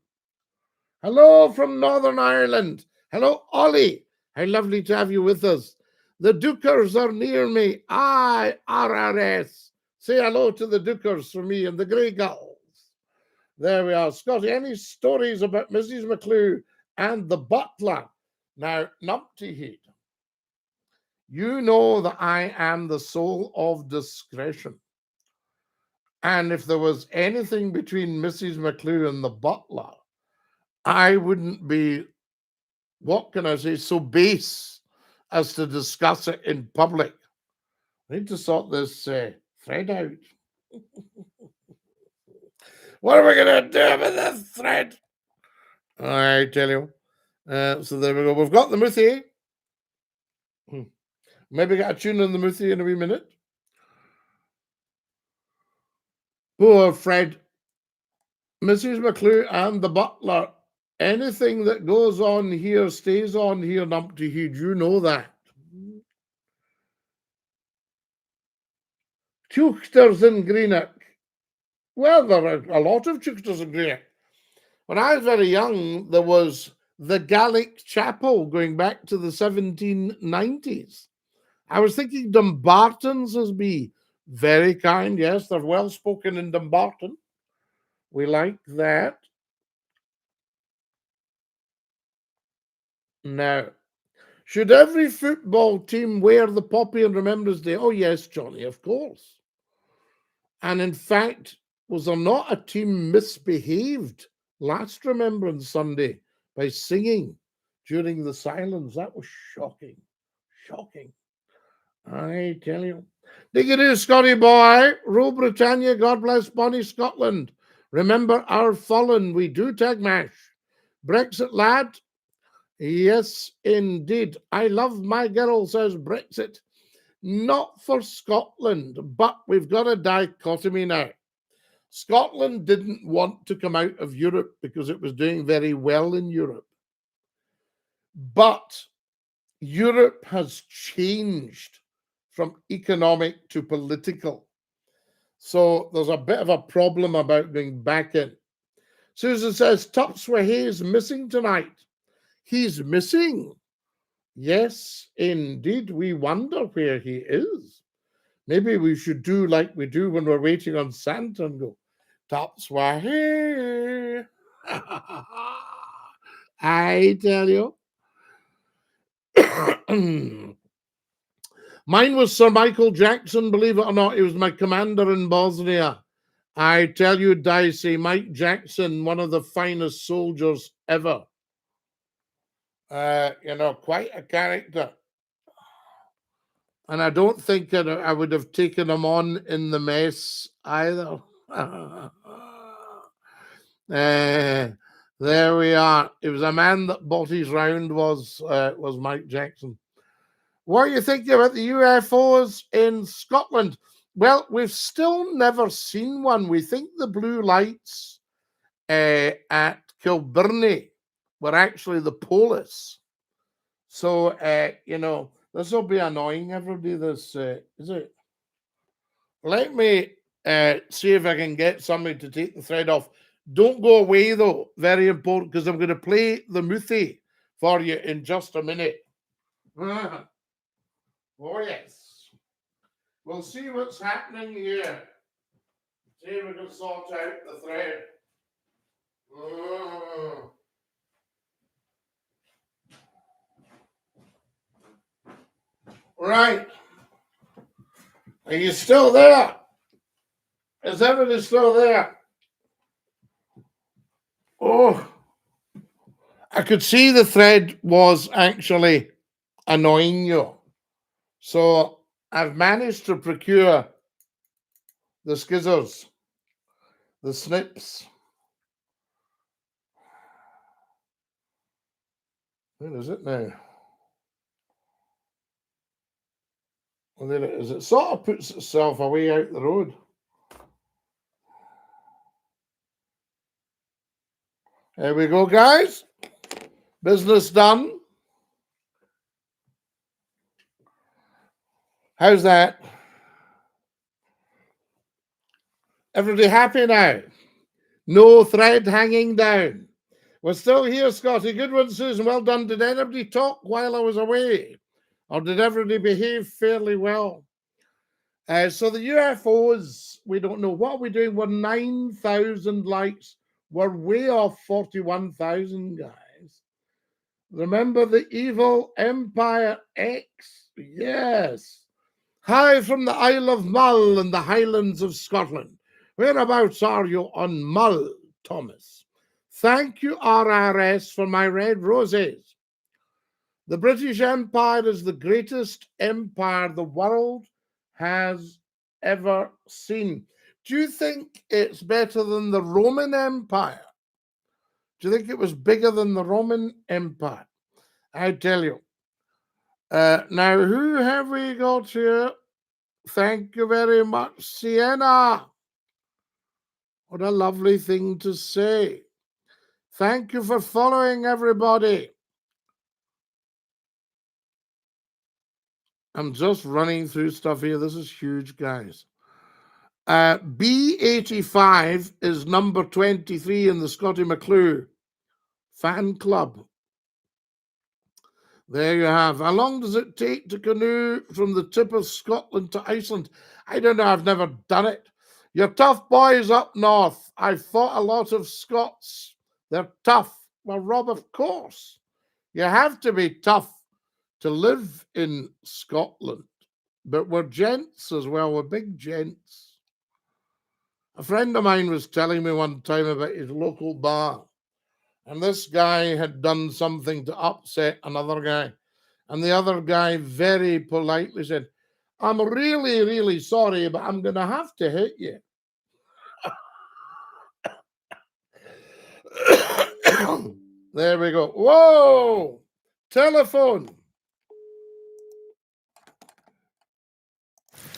Hello from Northern Ireland. Hello, Ollie. How lovely to have you with us. The Dookers are near me. Aye, RRS. Say hello to the Dookers for me and the Grey Gulls. There we are. Scottie, any stories about Mrs. McClue and the butler? Now, Numpty Heat, you know that I am the soul of discretion. And if there was anything between Mrs. McClue and the butler, I wouldn't be, what can I say, so base as to discuss it in public. I need to sort this thread out. What are we going to do with this thread? I tell you. So there we go. We've got the Muthi. Maybe get a tune on the Muthi in a wee minute. Poor Fred. Mrs. McClue and the butler. Anything that goes on here stays on here, Numpty Heed. You know that. Teuchters in Greenock. Well, there are a lot of Teuchters in Greenock. When I was very young, there was the Gallic Chapel going back to the 1790s. I was thinking Dumbartons as be very kind. Yes, they're well spoken in Dumbarton. We like that. Now, should every football team wear the poppy on Remembrance Day? Oh, yes, Johnny, of course. And in fact, was there not a team misbehaved last Remembrance Sunday by singing during the silence? That was shocking. Shocking. I tell you. Dinky-Doo, Scottie boy. Rule Britannia, God bless Bonnie Scotland. Remember our fallen, we do tag mash. Brexit lad. Yes, indeed. I love my girl, says Brexit. Not for Scotland, but we've got a dichotomy now. Scotland didn't want to come out of Europe because it was doing very well in Europe. But Europe has changed from economic to political. So there's a bit of a problem about going back in. Susan says, Tupsway is missing tonight. He's missing. Yes, indeed. We wonder where he is. Maybe we should do like we do when we're waiting on Santa and go, Tupsway. I tell you. Mine was Sir Michael Jackson, believe it or not. He was my commander in Bosnia. I tell you, Dicey, Mike Jackson, one of the finest soldiers ever. Quite a character. And I don't think that I would have taken him on in the mess either. There we are. It was a man that bought his round was Mike Jackson. What are you thinking about the UFOs in Scotland? Well, we've still never seen one. We think the blue lights at Kilbirnie were actually the polis. So, this will be annoying everybody. This is it. Let me see if I can get somebody to take the thread off. Don't go away, though. Very important, because I'm going to play the Muthi for you in just a minute. Oh, yes. We'll see what's happening here. See if we can sort out the thread. Right. Are you still there? Is everybody still there? Oh, I could see the thread was actually annoying you. So I've managed to procure the skizzers, the snips. Where is it now? Well, there it is. It sort of puts itself away out the road. There we go, guys. Business done. How's that? Everybody happy now? No thread hanging down. We're still here, Scotty. Good one, Susan. Well done. Did anybody talk while I was away? Or did everybody behave fairly well? So the UFOs, we don't know. What are we doing? We're 9,000 likes. We're way off 41,000, guys. Remember the evil Empire X? Yes. Hi from the Isle of Mull in the Highlands of Scotland. Whereabouts are you on Mull, Thomas? Thank you, RRS, for my red roses. The British Empire is the greatest empire the world has ever seen. Do you think it's better than the Roman Empire? Do you think it was bigger than the Roman Empire? I tell you. Now, who have we got here? Thank you very much, Sienna. What a lovely thing to say. Thank you for following, everybody. I'm just running through stuff here. This is huge, guys. B85 is number 23 in the Scottie McClue fan club. There you have. How long does it take to canoe from the tip of Scotland to Iceland? I don't know. I've never done it. You're tough boys up north. I've fought a lot of Scots. They're tough. Well, Rob, of course. You have to be tough to live in Scotland. But we're gents as well. We're big gents. A friend of mine was telling me one time about his local bar. And this guy had done something to upset another guy. And the other guy very politely said, I'm really, really sorry, but I'm going to have to hit you. There we go. Whoa! Telephone.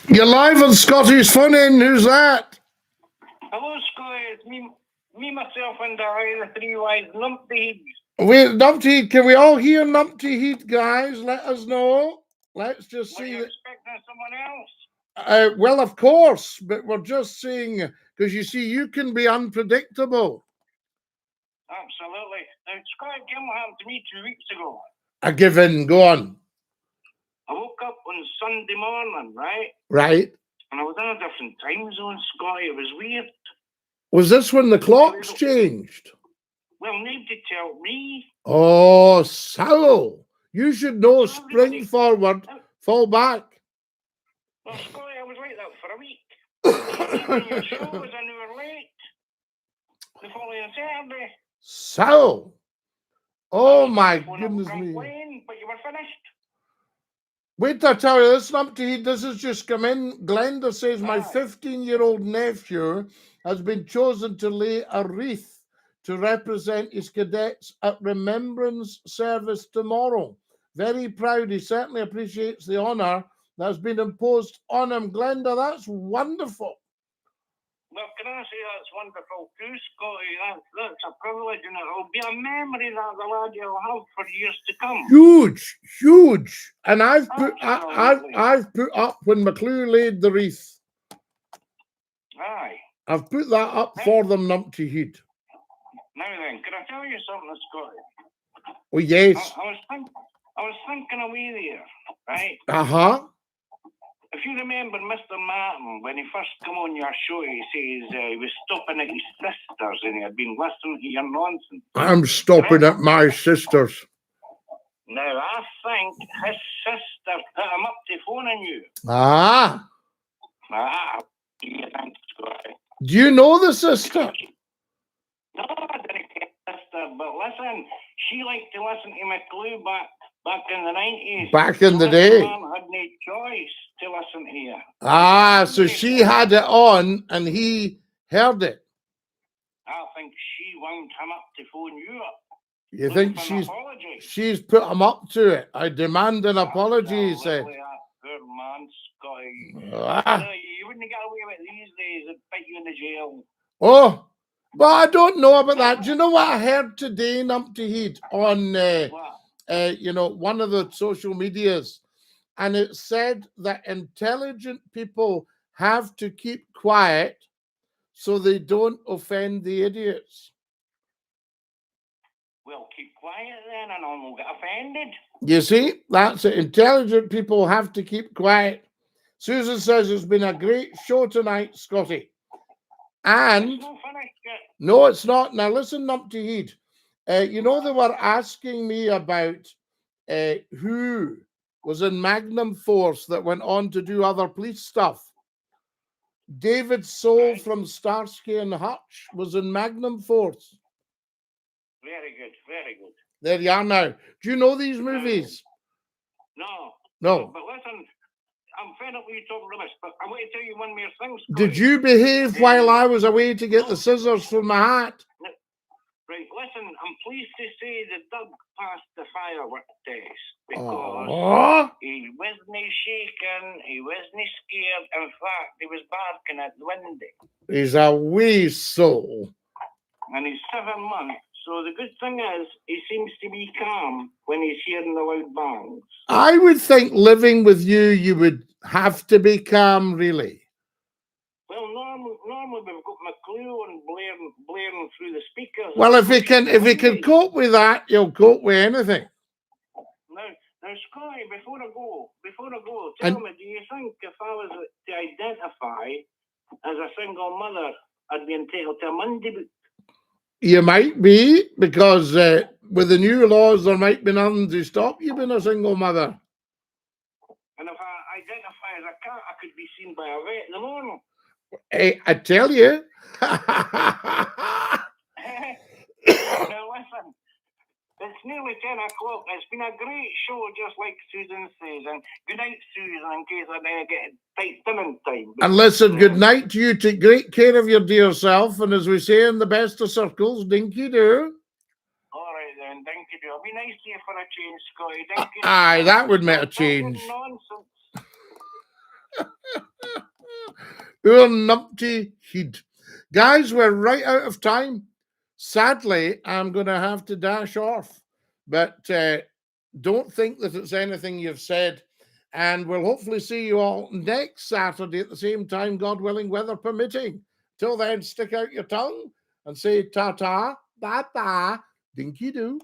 You're live on Scotty's Phone In. Who's that? Hello, Scotty. It's me, myself, and the three wise Numpty. Wait, Numpty, can we all hear Numpty Heat, guys? Let us know. Let's just see. Were you expecting someone else? Well, of course, but we're just seeing, because you see, you can be unpredictable. Absolutely. Now, Scotty, came happened to me 2 weeks ago. I give in. Go on. I woke up on Sunday morning, right? Right. And I was in a different time zone, Scotty. It was weird. Was this when the clocks changed? Well, nobody tell me. Oh, so you should know So spring everybody- forward, fall back. Well, Scotty, I was like that for a week. Even your show was an hour late. The following Saturday. So, oh my Phone goodness up me. complain, but you were finished. Wait till I tell you this, Numpty. This has just come in. Glenda says my Aye. 15-year-old nephew has been chosen to lay a wreath to represent his cadets at Remembrance Service tomorrow. Very proud. He certainly appreciates the honour that has been imposed on him. Glenda, that's wonderful. Well, can I say that's wonderful too, Scotty? That's a privilege, and it'll be a memory that the lad will have for years to come. Huge, huge. And I've put Absolutely. I've put up when McClue laid the wreath. Aye. I've put that up for them, Numpty Heed. Now then, can I tell you something, Scotty? Oh yes. I was thinking away there, right? Uh-huh. If you remember Mr. Martin, when he first come on your show, he says he was stopping at his sister's and he had been listening to your nonsense. I'm stopping at my sister's. Now, I think his sister put him up to phoning you. Ah. Ah, you think, Scotty? Do you know the sister? No, I didn't get sister, but listen, she liked to listen to McClue back in the 90s. Back in the Mr. day. Martin had no choice to listen to you. Ah, so she had it on and he heard it. I think she wound him up to phone you up. You Looking think for an apology. she's put him up to it? I demand an apology, he said. Absolutely, that good man, Scotty. Ah. No, you wouldn't get away with it these days. They'd put you in the jail. Oh, but I don't know about that. Do you know what I heard today, Numpty Heed, on What? one of the social medias? And it said that intelligent people have to keep quiet so they don't offend the idiots. Well, keep quiet then and I won't get offended. You see, that's it. Intelligent people have to keep quiet. Susan says it's been a great show tonight, Scotty. And It's not finished yet. no, it's not. Now listen, Numpty Heed. They were asking me about who was in Magnum Force that went on to do other police stuff. David Soul from Starsky and Hutch was in Magnum Force. Very good, very good. There you are now. Do you know these movies? No. No. But listen, I'm fed up with you talking rubbish, but I want to tell you one more thing, Scotty. Did you behave while I was away to get the scissors for my hat? Right, listen, I'm pleased to say that Doug passed the firework test because he wasn't shaking, he wasn't scared. In fact, he was barking at the window. He's a wee soul. And he's 7 months. So the good thing is, he seems to be calm when he's hearing the loud bangs. I would think living with you would have to be calm, really. Well, normally we've got McClue and blaring through the speakers. Well, if he can cope with that, he'll cope with anything. Now, Scotty, before I go, tell me, do you think if I was to identify as a single mother, I'd be entitled to a Monday book? You might be, because with the new laws, there might be nothing to stop you being a single mother. And if I identify as a cat, I could be seen by a vet in the morning. Hey, I tell you. Now, listen, it's nearly 10 o'clock. It's been a great show, just like Susan says. And good night, Susan, in case I get tight dinner time. And listen, good night to you. Take great care of your dear self. And as we say in the best of circles, dinky-doo. All right, then, dinky-doo. It'll be nice to you for a change, Scotty. Dinky-doo. Aye, that would make a change. Nonsense. Poor Numpty Heed. Guys, we're right out of time. Sadly, I'm going to have to dash off. But don't think that it's anything you've said. And we'll hopefully see you all next Saturday at the same time, God willing, weather permitting. Till then, stick out your tongue and say ta-ta, bye-bye, dinky-doo.